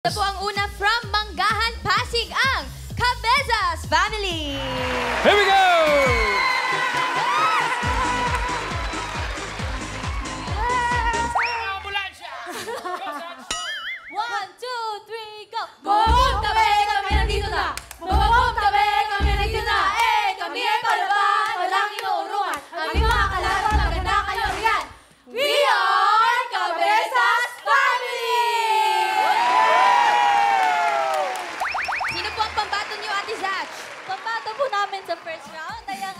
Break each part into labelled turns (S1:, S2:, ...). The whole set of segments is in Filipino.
S1: Ito po ang una from Manggahan, Pasig, ang Cabezas Family.
S2: Here we go!
S1: One, two, three, go! Boom! Tabi! Kami nandito na! Boom! Tabi! Kami nandito na! Kami ay palaban! Walang inuurungan! Aming mga kalaban! Maganda kayo riyan! We are Cabezas Family! Sino po ang pambato niyo, Ate Zach?
S3: Pambato po namin sa first round ay ang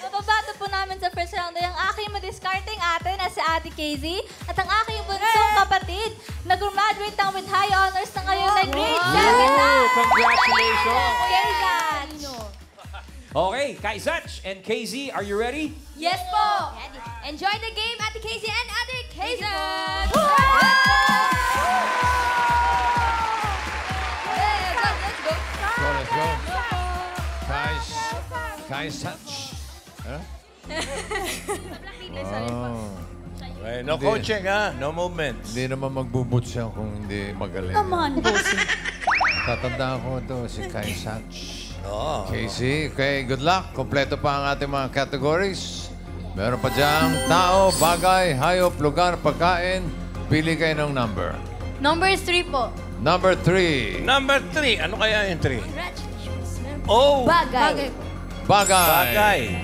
S3: Pambato po namin sa first round ay ang aking madiscarding ate na si Ate Casey at ang aking bunsong kapatid na graduate ng with high honors na ngayon na grade 7 na.
S2: Congratulations!
S3: Kaizach!
S2: Okay, Kaizach and KZ, are you ready?
S1: Yes po! Enjoy the game, Ate Casey and Ate Kazan! Let's go!
S4: Let's go. Kaizach. Huh?
S5: Okay, no
S4: Hindi.
S5: coaching ha, no movements.
S4: Hindi naman magbubuts siya kung hindi magaling.
S3: Naman, bossing.
S4: Tatandaan ko ito, si Kaizach.
S5: Oo.
S4: Casey, okay, good luck. Kompleto pa ang ating mga categories. Meron pa diyang tao, bagay, hayop, lugar, pagkain. Pili kayo ng number.
S3: Number 3 po.
S4: Number 3.
S5: Number 3, ano kaya yung 3? Oh!
S1: Bagay.
S4: Bagay.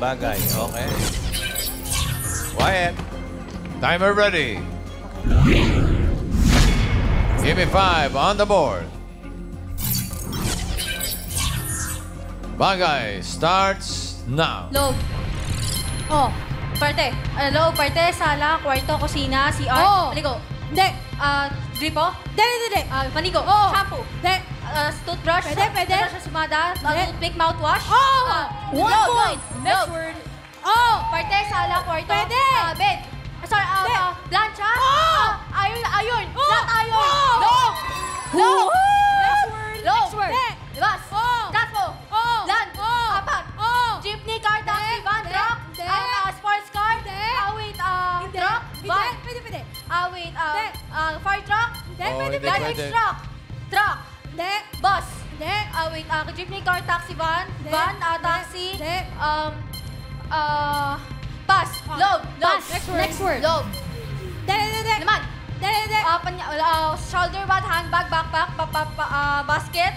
S5: Bagay. Okay. Quiet.
S4: Timer ready. Give me 5 on the board. Bagay starts now.
S3: Loob. Oh, parte. Loob, parte, sala, kwarto, kusina, CR.
S1: Oh.
S3: Maligo. Hindi. Gripo. Hindi. Manigo. Shampoo. Hindi. Toothbrush. Pwede. Sumada. Toothpick, mouthwash. One point. Next word. Parte, sala, kwarto. Pwede. Bed. Sorry, plancha. Iron. Flat iron. Low. Next word. Libas. Tapo. Land. Apat. Jeepney, car, taxi, van, truck. Sports car. Wait, truck. Van. Pwede. Wait, fire truck.
S4: Hindi
S3: Luggage
S4: pwede.
S3: truck. Bus. Wait, jeepney, car, taxi, van. Van, taxi. Pass. Load. Next word. Load. Naman. Shoulder bag, handbag, backpack, basket,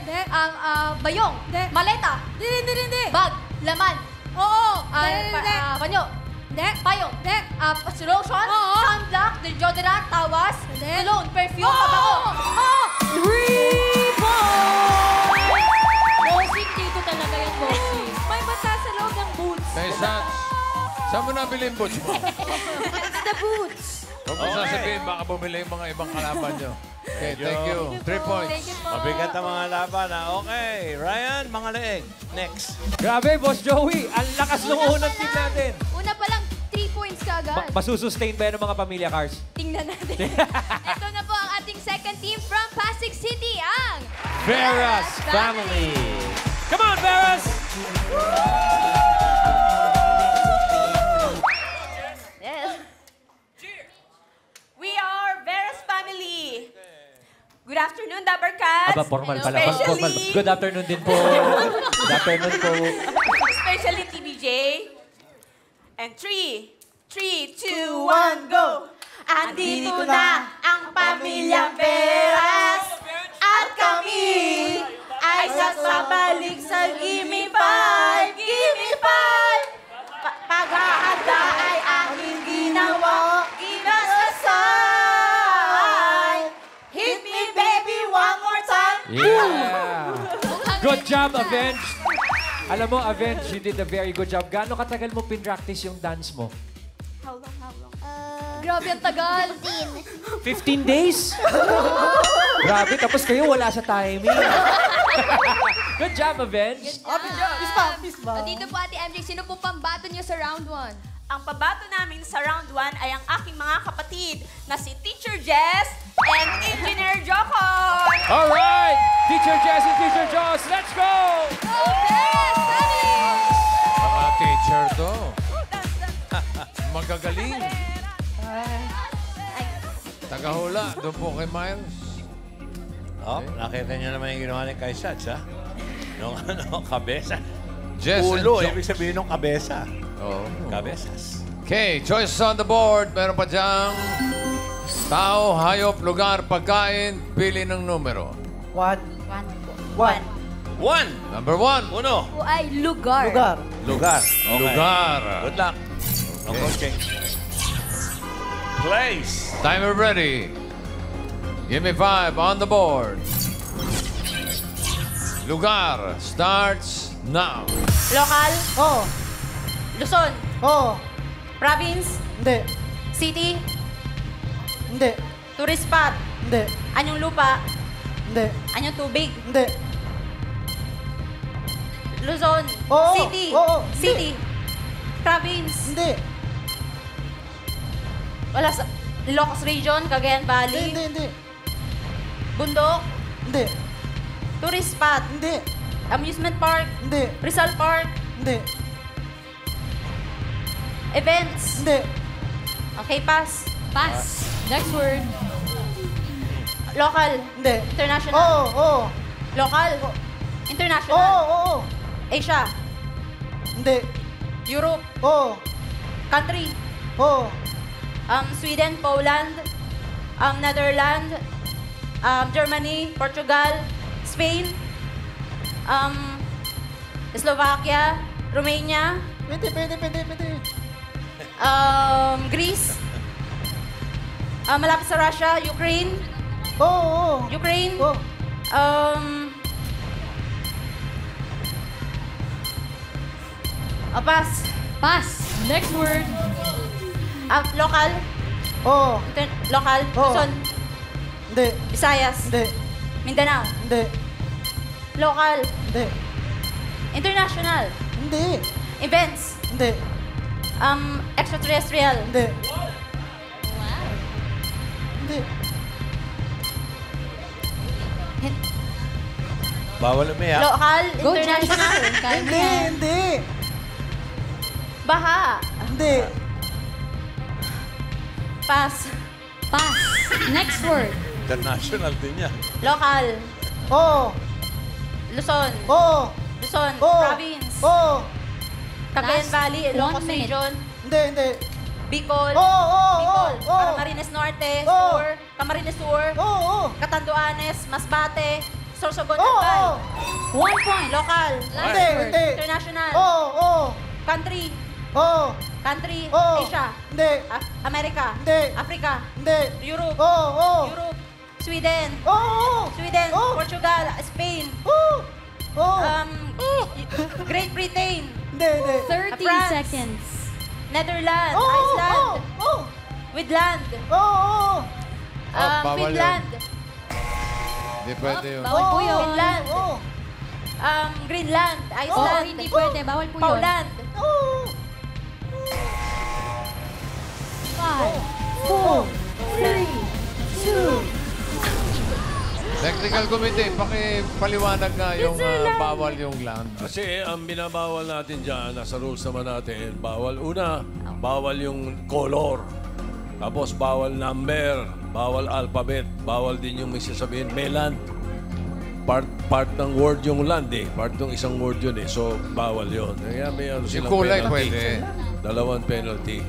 S3: bayong, maleta, bag, laman, panyo, payong, lotion, sunblock, deodorant, tawas, cologne, perfume, pabango.
S1: 3 points! Bossing dito talaga yung bossing. May bata sa loob ng boots.
S4: Kaizach, saan mo nabili yung boots mo?
S1: It's the boots.
S4: Huwag mo sasabihin, baka bumili yung mga ibang kalaban nyo. Okay, thank you. 3 points.
S5: Mabigat ang mga laban ha. Okay, Ryan, mga leeg. Next.
S2: Grabe, Boss Joey. Ang lakas ng unang team natin.
S1: Una pa lang, 3 points ka agad.
S2: Masusustain ba yan ng mga pamilya cars?
S1: Tingnan natin. Ito na po ang ating second team from Pasig City, ang
S2: Veras Family. Come on, Veras!
S6: We are Veras Family. Good afternoon, Dapper Cats.
S2: Aba, formal pala.
S6: Especially,
S2: Formal. Good afternoon din po. Good afternoon po.
S6: especially TBJ. And 3, 2, 1, go! Andito na ang pamilyang Veras. At kami ay sasabalik sa Gimme 5. Gimme 5! Pag-aanda ay aking ginawa. Give us a sign. Hit me, baby, one more time.
S2: Yeah! Good job, Avenged. Alam mo, Avenged, you did a very good job. Gaano katagal mo pinractice yung dance mo?
S6: How long?
S1: Grabe ang tagal.
S2: 15 days? Grabe, tapos kayo wala sa timing. Good job, Avenged.
S1: Dito po, Ate MJ, sino po pambato niyo sa round 1?
S6: Ang pabato namin sa round 1 ay ang aking mga kapatid na si Teacher Jess and Engineer Jokoy.
S2: All right! Teacher Jess and Teacher Joss, let's go!
S4: Mga teacher to. Magagaling. Tagahula, doon po kay Miles.
S5: Oh, nakita niyo naman yung ginawa ni Kai Sats, ha? Nung kabesa.
S4: Jess and
S5: Ulo,
S4: Jock.
S5: ibig sabihin ng kabesa.
S4: Oh.
S5: Kabesas.
S4: Okay, choices on the board. Meron pa diyang tao, hayop, lugar, pagkain, pili ng numero.
S1: One.
S5: One.
S4: Number 1,
S5: Uno.
S3: Po ay lugar.
S5: Lugar. Okay.
S4: lugar.
S5: Good luck. Okay. Place.
S4: Timer ready. Give me 5 on the board. Lugar starts now.
S6: Local,
S1: Oh.
S6: Luzon,
S1: Oh.
S6: province,
S1: Hindi.
S6: city,
S1: Hindi.
S6: tourist spot,
S1: Hindi.
S6: anyong lupa,
S1: Hindi.
S6: anyong tubig,
S1: Hindi.
S6: Luzon,
S1: Oo.
S6: city,
S1: Oo.
S6: city, province,
S1: Hindi.
S6: wala sa Ilocos Region, Cagayan
S1: Hindi.
S6: Valley,
S1: Hindi.
S6: bundok,
S1: Hindi.
S6: tourist spot,
S1: Hindi.
S6: amusement park,
S1: Hindi.
S6: Rizal Park,
S1: Hindi.
S6: events.
S1: Hindi.
S6: Okay, pass.
S3: Pass. Next word.
S6: Local,
S1: Hindi.
S6: international,
S1: Oo. Oo.
S6: local, international,
S1: Oo. Oo.
S6: Asia,
S1: Hindi.
S6: Europe,
S1: Oo.
S6: country,
S1: Oo.
S6: Sweden, Poland, Netherlands, Germany, Portugal, Spain, Slovakia, Romania,
S1: Pwede.
S6: Greece, malapit sa Russia, Ukraine,
S1: Oo.
S6: Ukraine,
S1: Oo.
S6: pass.
S3: Pass. Next word.
S6: Local,
S1: Oo.
S6: local,
S1: Oo.
S6: Luzon,
S1: Hindi.
S6: Visayas,
S1: Hindi.
S6: Mindanao,
S1: Hindi.
S6: local,
S1: Hindi.
S6: international,
S1: Hindi.
S6: events,
S1: Hindi.
S6: extraterrestrial,
S1: Hindi. Hindi.
S5: Bawal umiyak.
S6: local,
S3: Go,
S6: international,
S3: Kaya mo
S1: Hindi.
S3: yan.
S1: Hindi.
S6: baha,
S1: Hindi.
S6: pass,
S3: Pass. Next word.
S5: International din yan.
S6: local,
S1: Oo.
S6: Luzon,
S1: Oo.
S6: Luzon,
S1: Oo.
S6: province,
S1: Oo.
S6: Cagayan
S3: Last
S6: Valley, Ilocos
S3: 1 minute.
S6: Region,
S1: Hindi. Hindi.
S6: Bicol,
S1: Oo. Oo.
S6: Bicol,
S1: Oo.
S6: Camarines Norte,
S1: Oo.
S6: Sur, Camarines Sur,
S1: Oo.
S6: Catanduanes, Masbate, Sorsogon,
S1: Oo.
S6: Albay,
S3: 1 point.
S6: local,
S3: Last
S1: Hindi.
S3: word.
S1: Hindi.
S6: international,
S1: Oo. Oo.
S6: country,
S1: Oo.
S6: country,
S1: Oo.
S6: Asia,
S1: Hindi.
S6: America,
S1: Hindi.
S6: Africa,
S1: Hindi.
S6: Europe,
S1: Oo. Oo.
S6: Europe, Sweden,
S1: Oo.
S6: Sweden,
S1: Oo.
S6: Portugal, Spain,
S1: Oo. Oo.
S6: Great Britain,
S1: Hindi. Hindi.
S3: 30
S6: France.
S3: seconds.
S6: Netherlands,
S1: Oo.
S6: Iceland,
S1: Oo.
S6: Widland,
S1: Oo.
S4: Bawal
S6: Finland,
S4: Hindi pwede yun.
S3: Bawal po yun.
S6: Finland,
S1: Oo.
S6: Greenland,
S3: Oo,
S6: Iceland,
S3: hindi pwede. Bawal po yun.
S6: Poland,
S1: Oo.
S3: 5, 4, 3, 2,
S4: Technical committee, pakipaliwanag nga yung bawal yung land.
S7: Kasi ang binabawal natin dyan, nasa rules naman natin, bawal bawal yung color. Tapos bawal number, bawal alphabet, bawal din yung may sasabihin, may land. Part ng word yung land eh. Part ng isang word yun eh. So, bawal yun. Kaya may ano
S4: Yung
S7: silang
S4: kulay
S7: penalty.
S4: pwede.
S7: Dalawang penalty.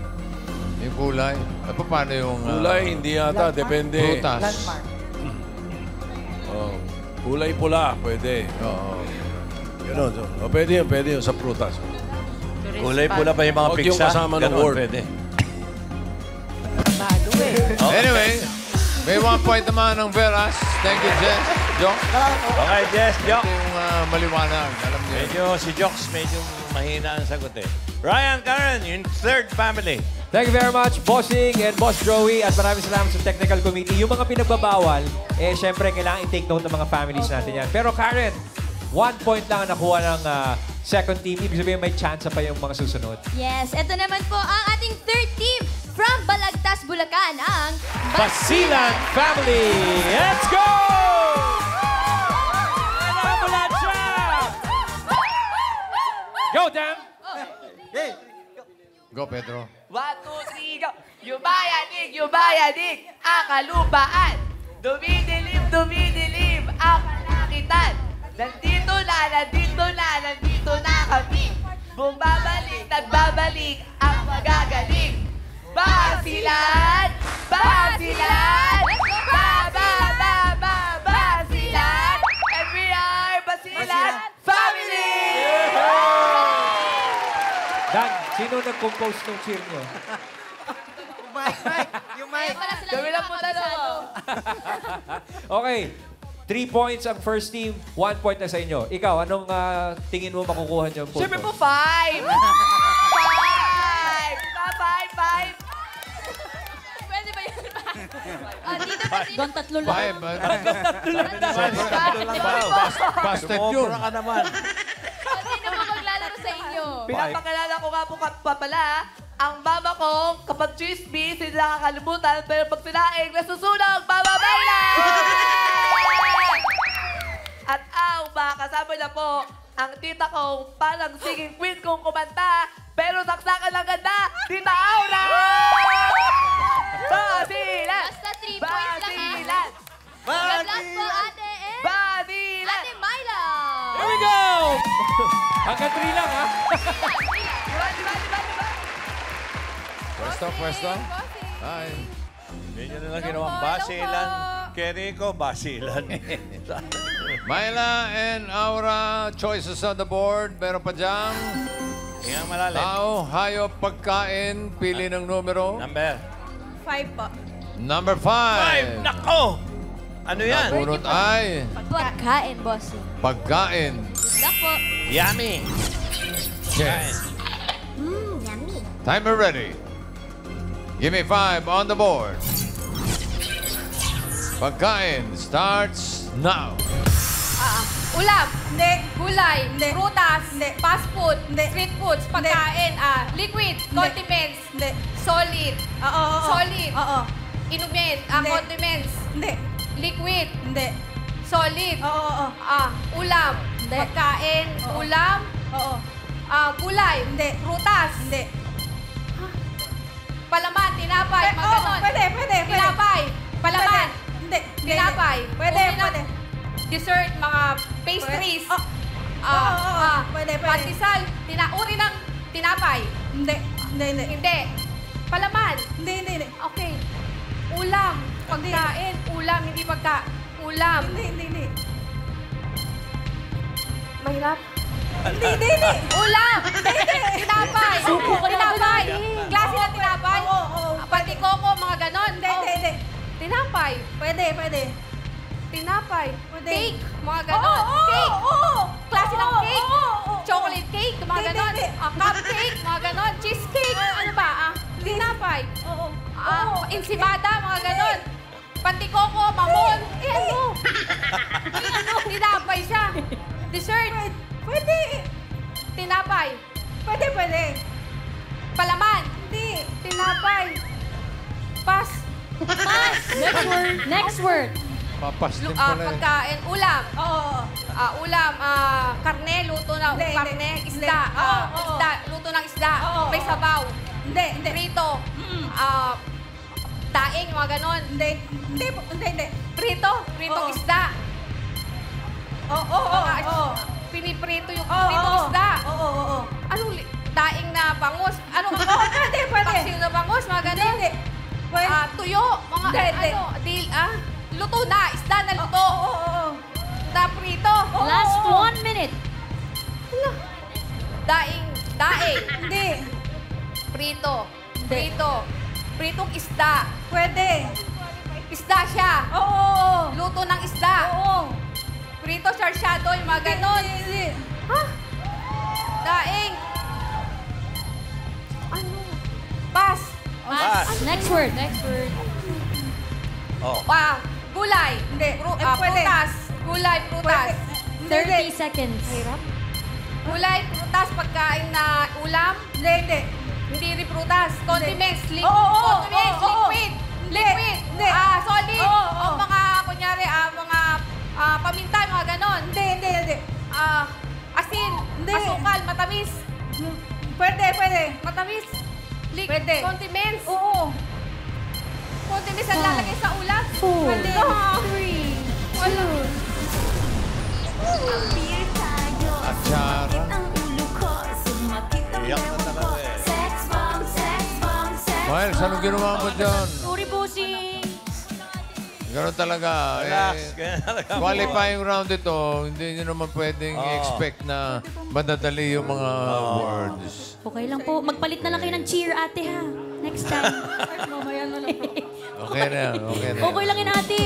S4: Yung kulay. Paano yung...
S7: Kulay, hindi yata. Depende.
S4: Prutas.
S1: Landmark.
S7: Oh. Kulay pula, pwede.
S4: Oo.
S7: Ganun. So, oh, pwede yun sa prutas.
S5: Kulay pula pa yung mga
S7: Huwag yung
S5: piksa.
S7: kasama ng
S5: Ganun,
S7: word.
S5: pwede.
S4: Anyway, may 1 point naman ng Veras. Thank you, Jess. Jock.
S5: Okay, Jess, Jock.
S4: Ito yung maliwanag. Alam niyo.
S5: Medyo si Jocks, medyo mahina ang sagot eh. Ryan, Karen, yung third family.
S2: Thank you very much, Bossing and Boss Joey. At maraming salamat sa technical committee. Yung mga pinagbabawal, syempre, kailangan i-take note ng mga families natin yan. Pero Karen, 1 point lang ang nakuha ng second team. Ibig sabihin, may chance pa yung mga susunod.
S3: Yes, ito naman po ang ating third team from Balagtas, Bulacan, ang
S2: Basilan Family! Let's go! Go, Dan!
S4: Go, Pedro.
S8: 1, 2, 3, go! Yumayanig, yumayanig, ang kalupaan. Dumidilim, dumidilim,
S1: Nandito na kami. Bumabalik, nagbabalik ang magagaling. Basilan! Basilan! Basilan! And we are Basilan Family!
S2: Dan, sino nag-compose ng cheer nyo?
S1: Kami lang po dalawa.
S2: Okay. 3 points ang first team, 1 point na sa inyo. Ikaw, anong tingin mo makukuha niyo ang puntos?
S1: Siyempre po, 5! 5!
S3: Pwede ba yun? Dito ba sino?
S8: Doon tatlo lang.
S4: Five. Busted yun.
S5: Sumobra ka naman.
S3: Sino ba maglalaro sa inyo?
S1: Pinapakilala ko nga po pala, ang mama ko, kapag chismis, hindi nakakalimutan, pero pag sinaing, nasusunog, Mama Mayla! At ang mga kasama niya po, ang tita ko, parang singing queen kong kumanta, pero saksakan lang ganda, Tita Aura! Basilan!
S3: Basta 3 points lang, ha?
S1: Basilan!
S3: Good luck po, Ate Em!
S1: Basilan!
S3: Ate Myla!
S2: Here we go! Hanggang 3 lang, ha?
S1: Diba?
S4: Pwesto. Ay.
S5: Hindi nyo na lang ginawang basilan. Keriko, basilan.
S4: Myla and Aura, choices on the board. Meron pa dyan.
S5: Ingang malalim.
S4: Tao, hayop, pagkain, pili ng numero.
S5: Number
S6: 5 po.
S4: Number
S5: 5.
S4: 5.
S5: Nako! Ano yan?
S4: Napunot ay
S3: Pagkain, bossing.
S4: pagkain.
S3: Good luck po.
S5: Yummy.
S4: Okay. Timer ready. Give me 5 on the board. Pagkain starts now.
S1: Ulam, hindi. Gulay, hindi. Prutas, hindi. Fast food, hindi. Street foods, pagkain, liquid, condiments, hindi. Solid, solid. Inumin, condiments, hindi. Liquid, hindi. Solid, ulam, hindi. Pagkain, ulam, gulay, hindi. Prutas, hindi. Palaman, tinapay, mga ganon. Pwede. Tinapay, palaman, hindi. Tinapay, pwede. Dessert, mga pastries. Pwede. Pandesal, uri ng tinapay. Hindi. Palaman. Hindi. Okay. Ulam, pagkain, ulam, hindi ulam. Hindi. Mahirap. Hindi. Ulam. Tinapay. Tinapay. Klase ng tinapay. Patikoko, mga ganon. Hindi. Tinapay. Pwede. Tinapay. Cake, mga ganon. Cake. Klase ng cake. Chocolate cake, mga ganon. Cupcake, mga ganon. Cheesecake. Ano ba? Tinapay. Ensimada, mga ganon. Pantikoko, mamon. Ano? Tinapay siya. Dessert. Pwede. Tinapay. Pwede. Palaman. Hindi. Tinapay. Pas.
S8: Next word.
S4: Papas din pala eh.
S1: Pagkain. Ulam. Ulam. Karne. Luto ng karne. Isda. Isda. Luto ng isda. May sabaw. Hindi. Prito. Daing. Mga ganon. Hindi. Pritong isda. Piniprito yung pritong isda. Anong daing na bangus? Anong pwede. Paksiw na bangus. Mga ganon. Tuyo. Mga luto na. Isda na luto. Na prito.
S8: Last 1 minute.
S1: Daing. Hindi. Prito. Pritong isda. Pwede. Isda siya. Luto ng isda. Prito, sarsyado, yung mga ganon. Ha? Daing. Ano? Pas.
S8: Next word.
S5: Oh.
S1: Gulay. Hindi. Prutas. Gulay, prutas.
S8: 30 seconds.
S1: Gulay, prutas, pagkain na ulam. Hindi. Hindi rin prutas. Condiments. Condiments. Liquid. Solid. O mga, kunyari, mga paminta, mga ganon. Hindi. Asin. Asukal. Matamis. Pwede. Matamis. Pwede. Condiments. Condiments ang lalagay sa ulam.
S8: 4,
S1: Pwede.
S8: 3, 2,
S4: Atsara.
S5: Iyak na talaga eh.
S4: Miles, anong ginawa mo dyan?
S6: Sorry, bossing.
S4: Gano'n talaga.
S5: Relax. Ganyan talaga.
S4: Qualifying round ito, hindi nyo naman pwedeng i-expect na madadali yung mga words.
S8: Okay lang po. Magpalit na lang kayo ng cheer, ate, ha? Next time.
S4: Okay na yan, okay na yan.
S8: Okay lang yun, ate.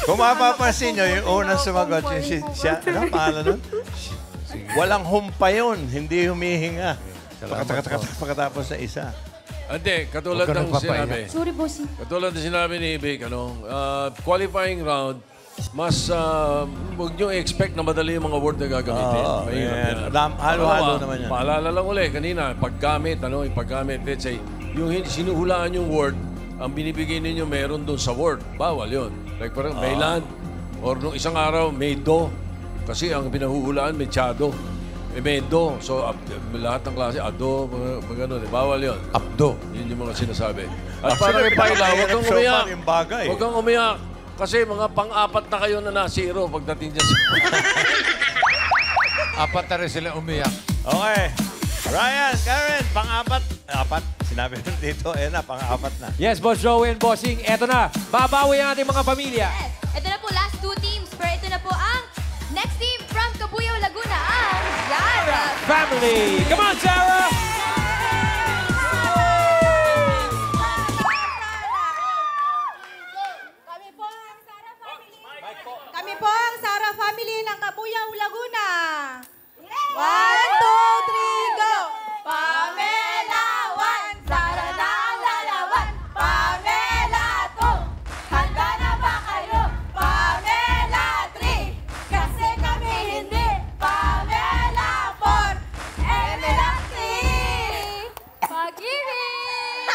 S5: Kung mapapansin nyo, yung unang sumagot, siya, ano pangalan nun? Walang humpa yun, hindi humihinga. Pagkatapos na isa.
S7: Hindi, katulad
S4: Huwag ka
S7: ng
S4: nagpapaiyak.
S7: sinabi.
S8: Sorry, bossing.
S7: Katulad ng sinabi ni Ibig, qualifying round, mas huwag nyo i-expect na madali yung mga word na gagamitin.
S5: Oo,
S7: Mahirap
S5: yan.
S7: yan.
S5: Halo-halo
S7: Pangalawa,
S5: naman yan.
S7: Paalala lang ulit, kanina, paggamit, yung paggamit, let's say, yung sinuhulaan yung word, ang binibigay ninyo meron doon sa word. Bawal yun. Like parang may land, or nung isang araw, may do. Kasi ang pinahuhulaan, may chado. May do. So, lahat ng klase, ado, mga ganun. Bawal yun.
S4: Abdo.
S7: Yun yung mga sinasabi. At parang ipaila, huwag kang umiyak.
S5: Yung bagay.
S7: Huwag kang umiyak. Kasi mga pang-apat na kayo na na-zero pagdating dyan sa...
S4: Apat na rin sila umiyak.
S5: Okay. Ryan, Karen, pang-apat. Apat? Sinabi mo dito, na, pang-apat na.
S2: Yes, Boss Joey and Bossing, eto na. Babawi ang ating mga pamilya.
S1: Ito na po, last two teams. Pero ito na po ang next team from Cabuyao, Laguna, ang Zara.
S2: Family. Come on, Sarah!
S9: Kami po ang Sara family ng Cabuyao, Laguna. 1, 2, 3, go!
S1: Pamela 1, Zara na ang lalawan. Pamela 2, handa na ba kayo? Pamela 3, kasi kami hindi. Pamela 4, Emela 3. Pag-ibig!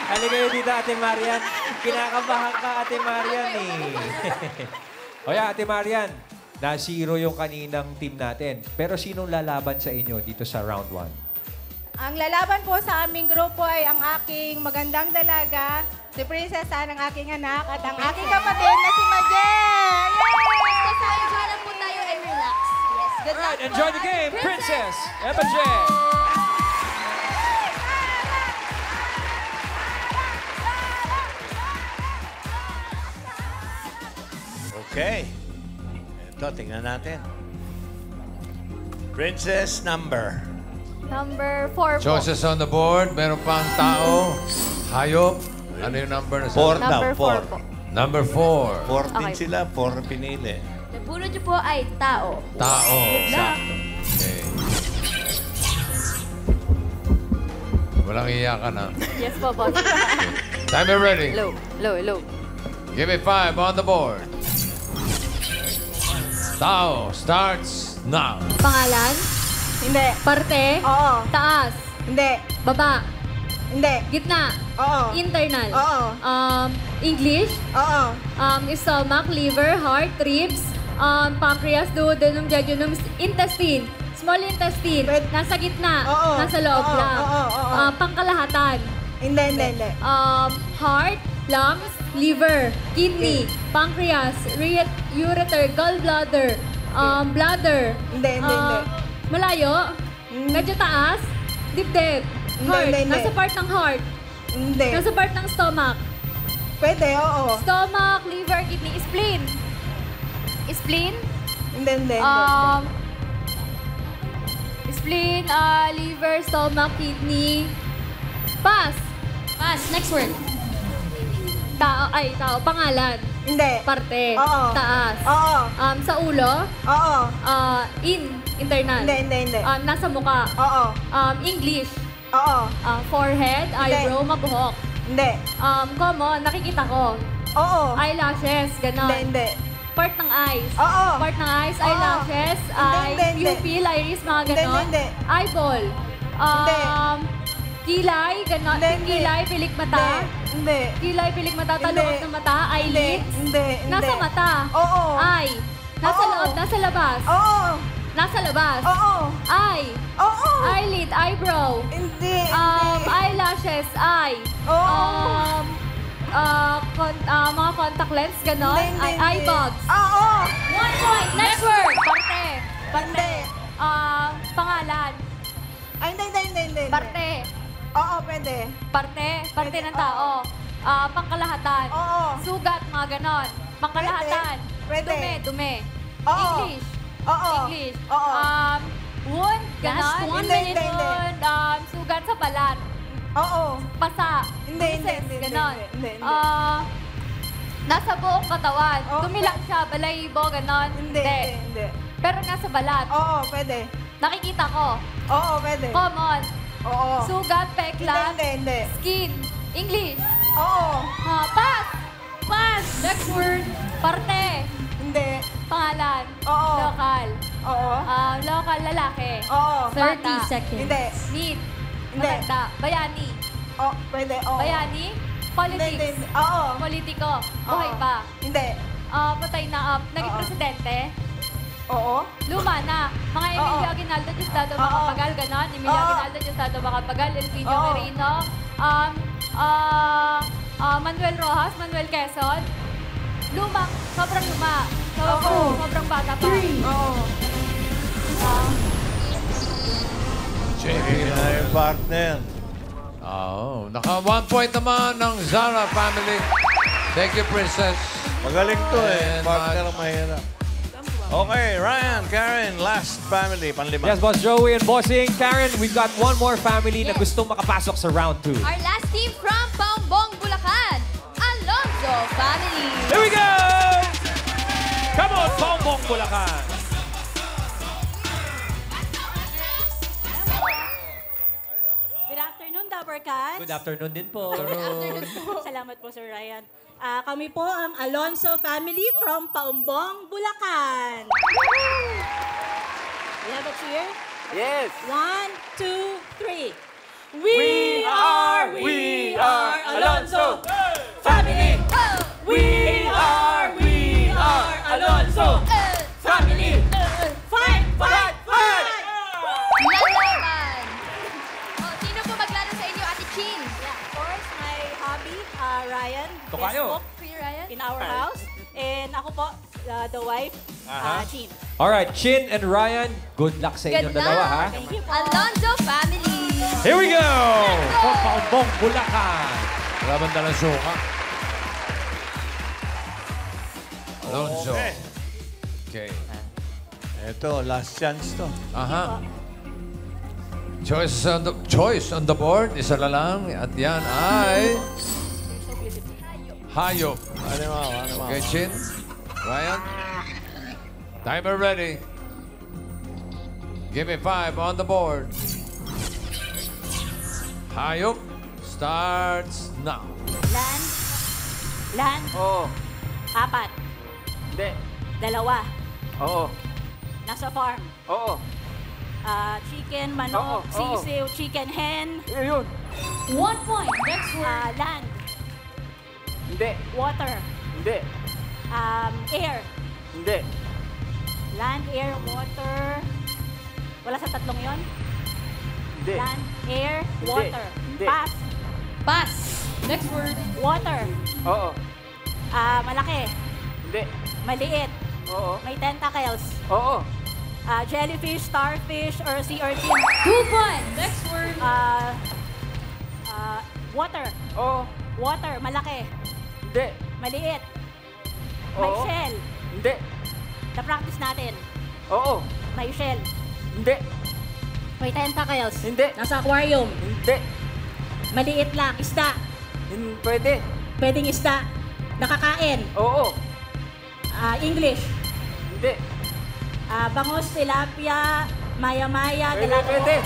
S2: Ano kayo dito, Ate Marian? Kinakabahan ka, Ate Marian, eh. O yan, Ate Marian, na-zero yung kaninang team natin. Pero sinong lalaban sa inyo dito sa round 1?
S9: Ang lalaban po sa aming grupo ay ang aking magandang dalaga, si Princess Anne, ang aking anak, at ang aking kapatid na si Majel.
S1: Basta tayo, hanap po tayo and relax. Yes, good luck po,
S2: Enjoy the game,
S1: Ate
S2: Princess Emma J.
S5: Okay. Ito, tingnan natin. Princess number.
S1: Number 4 po.
S4: Choices on the board. Meron pang tao. Hayop. Ano yung number na
S5: Four
S4: sa...
S5: daw,
S1: Number 4 po.
S4: Number 4.
S5: 4 din
S1: Okay.
S5: sila, 4 pinili.
S1: Napulot niyo po ay tao.
S4: Tao.
S1: Sakto.
S4: Okay. Walang iyakan, ha?
S1: Yes po, boss.
S4: Timer ready.
S1: Low, low, low.
S4: Give me 5 on the board. Tao starts now.
S8: Pangalan?
S9: Hindi.
S8: Parte?
S9: Oo.
S8: Taas?
S9: Hindi.
S8: Baba?
S9: Hindi.
S8: Gitna?
S9: Oo.
S8: Internal?
S9: Oo.
S8: English?
S9: Oo.
S8: Stomach, liver, heart, ribs, pancreas, duodenum, jejunum, intestine. Small intestine.
S9: Pwede.
S8: Nasa gitna.
S9: Oo.
S8: Nasa loob
S9: Oo,
S8: lang.
S9: oo, oo.
S8: Pangkalahatan.
S9: Hindi.
S8: Heart, lungs, liver, kidney, pancreas, ureter, gallbladder, bladder.
S9: Hindi.
S8: Malayo. Medyo taas. Dibdib.
S9: Hindi,
S8: Heart.
S9: hindi.
S8: Nasa part ng heart.
S9: Hindi.
S8: Nasa part ng stomach.
S9: Pwede, oo.
S8: Stomach, liver, kidney, spleen. Spleen.
S9: Hindi.
S8: Spleen, liver, stomach, kidney. Pass. Pass. Next word. Tao. Pangalan.
S9: Hindi.
S8: Parte.
S9: Oo.
S8: Taas.
S9: Oo.
S8: Sa ulo.
S9: Oo.
S8: Internal.
S9: Hindi.
S8: Nasa muka.
S9: Oo.
S8: English.
S9: Oo.
S8: Forehead, eyebrow, mabuhok.
S9: Hindi.
S8: Common, nakikita ko.
S9: Oo.
S8: Eyelashes, ganon.
S9: Hindi.
S8: Part ng eyes.
S9: Oo.
S8: Part ng eyes,
S9: Oo.
S8: eyelashes, eye,
S9: Hindi.
S8: pupil, iris, mga ganon.
S9: Hindi.
S8: Eyeball. Kilay, ganon.
S9: Hindi.
S8: Kilay, pilik mata.
S9: Hindi.
S8: Kilay, pilik mata,
S9: Hindi.
S8: talukot ng mata, eyelids.
S9: Hindi.
S8: Nasa mata.
S9: Oo.
S8: Eye. Nasa
S9: Oo.
S8: loob, nasa labas.
S9: Oo.
S8: Nasa labas.
S9: Oo.
S8: Eye.
S9: Oo.
S8: Eyelid, eyebrow.
S9: Hindi.
S8: Eyelashes, eye.
S9: Oo.
S8: Mga contact lens, ganon.
S9: Hindi.
S8: Eye bags.
S9: Oo.
S8: 1 point. Next
S6: Parte. Pangalan.
S9: Ay, hindi.
S6: Parte.
S9: Oo, pwede.
S6: Parte. Parte ng tao. Pangkalahatan.
S9: Oo.
S6: Sugat, mga ganon. Pangkalahatan.
S9: Pwede.
S6: Dumi.
S9: Oo.
S6: English.
S9: Oo.
S6: English.
S9: Oo.
S6: Wound, ganon.
S8: Last one
S9: minute. Hindi.
S6: Wound, sugat sa balat.
S9: Oo.
S6: Pasa.
S9: Hindi.
S6: Ganon.
S9: Hindi.
S6: Nasa buong katawan.
S9: Oo.
S6: Dumi lang siya, balayibo, ganon.
S9: Hindi.
S6: Pero nasa balat.
S9: Oo, pwede.
S6: Nakikita ko.
S9: Oo, pwede.
S6: Common.
S9: Oo.
S6: Sugat, peklat.
S9: Hindi.
S6: Skin. English.
S9: Oo.
S6: Pass. Pass. Next word. Parte.
S9: Hindi.
S6: Pangalan.
S9: Oo.
S6: Local.
S9: Oo.
S6: Local lalaki.
S9: Oo.
S8: 30 seconds.
S9: Hindi.
S6: Meat.
S9: Hindi.
S6: Maganda. Bayani.
S9: Oo, pwede. Oo.
S6: Bayani. Politics.
S9: Hindi. Oo.
S6: Politiko. Buhay
S9: Oo.
S6: pa.
S9: Hindi.
S6: Patay na. Naging
S9: Oo.
S6: presidente.
S9: Oo.
S6: Luma na. Mga Emilio
S9: Oo.
S6: Aguinaldo Diosdado
S9: Oo.
S6: Macapagal, ganon. Emilio
S9: Oo.
S6: Aguinaldo Diosdado Macapagal, Elpidio
S9: Oo.
S6: Quirino, Manuel Rojas, Manuel Quezon. Luma, sobrang luma.
S9: Oo.
S6: Sobrang bata pa.
S9: Oo.
S4: JP
S5: Na yung partner.
S4: Oo. Naka 1 point naman ng Zara family. Thank you, Princess.
S5: Magaling to eh.
S4: And
S5: Partner ang mahirap. Okay, Ryan, Karen, last family, panlima.
S2: Yes, Boss Joey and Bossing. Karen, we've got one more family na gustong makapasok sa round 2.
S1: Our last team from Paumbong, Bulacan, Alonzo family.
S2: Here we go! Come on, Paumbong, Bulacan.
S10: Good afternoon, Dapper Cats.
S2: Good afternoon din po.
S10: Salamat po, Sir Ryan. Kami po ang Alonzo family from Paumbong, Bulacan. We have a cheer?
S11: Yes.
S10: 1, 2, 3.
S11: We are Alonzo family. We are Alonzo family.
S10: Fight!
S1: Lalaban. Sino po maglaro sa inyo, Ate Chin?
S10: Yeah, of course, my hubby, Ryan.
S2: Tokayo.
S10: Guest cook
S1: Kuya Ryan?
S10: in our house. And ako po, the wife, Chin.
S2: All right, Chin and Ryan, good luck sa inyong
S1: Good
S2: dalawa, ha?
S1: luck.
S10: Thank you po.
S1: Alonzo family.
S2: Here we go! From Paumbong, Bulacan.
S4: Laban na ng suka. Alonzo. Okay.
S5: Ito, last chance to.
S4: Aha. Choice on the board. Isa na lang. At yan ay... Hayop.
S5: Ano mo?
S4: Okay, Chin. Ryan. Timer ready. Give me 5 on the board. Hayop starts now.
S10: Land.
S11: Oo.
S10: 4.
S11: Hindi.
S10: 2.
S11: Oo.
S10: Nasa farm.
S11: Oo.
S10: Chicken, manok,
S11: Oo.
S10: sisiw, chicken hen.
S11: Yun.
S8: 1 point. Next word.
S10: Land.
S11: Hindi.
S10: Water.
S11: Hindi.
S10: Air.
S11: Hindi.
S10: Land, air, water. Wala sa tatlong yon?
S11: Hindi.
S10: Land, air, water.
S11: Hindi.
S10: Pass.
S8: Pass. Next word.
S10: Water.
S11: Oo.
S10: Malaki.
S11: Hindi.
S10: Maliit.
S11: Oo.
S10: May tentacles.
S11: Oo.
S10: Jellyfish, starfish, or sea urchin.
S8: 2 points. Next word.
S10: Water.
S11: Oo.
S10: Water. Malaki.
S11: Hindi.
S10: Maliit. May
S11: Oo.
S10: shell.
S11: Hindi.
S10: Na-practice natin.
S11: Oo.
S10: May shell.
S11: Hindi.
S10: May tentacles.
S11: Hindi.
S10: Nasa aquarium.
S11: Hindi.
S10: Maliit lang. Isda.
S11: Pwede.
S10: Pwedeng isda. Nakakain.
S11: Oo.
S10: English.
S11: Hindi.
S10: Bangus, tilapia, maya-maya,
S11: Pwede. Pwede.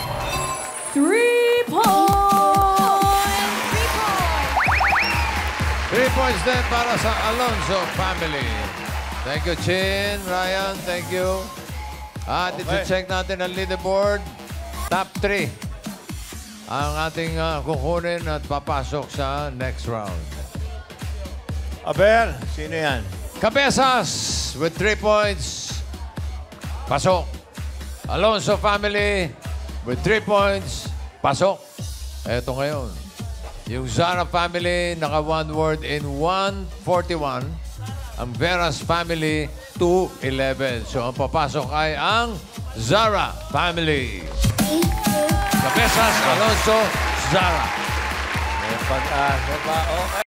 S8: 3 points.
S4: 3 points din para sa Alonzo family. Thank you, Chin, Ryan. Thank you. At iti-check natin ang leaderboard. Top 3 ang ating kukunin at papasok sa next round.
S5: Aber, sino yan?
S4: Cabezas with 3 points. Pasok. Alonzo family with 3 points. Pasok. Eto ngayon. Yung Zara family, naka 1 word in 141. Ang Veras family, 211. So, ang papasok ay ang Zara family. Cabezas, Alonso, Zara.
S5: May pag-asa ba? Okay.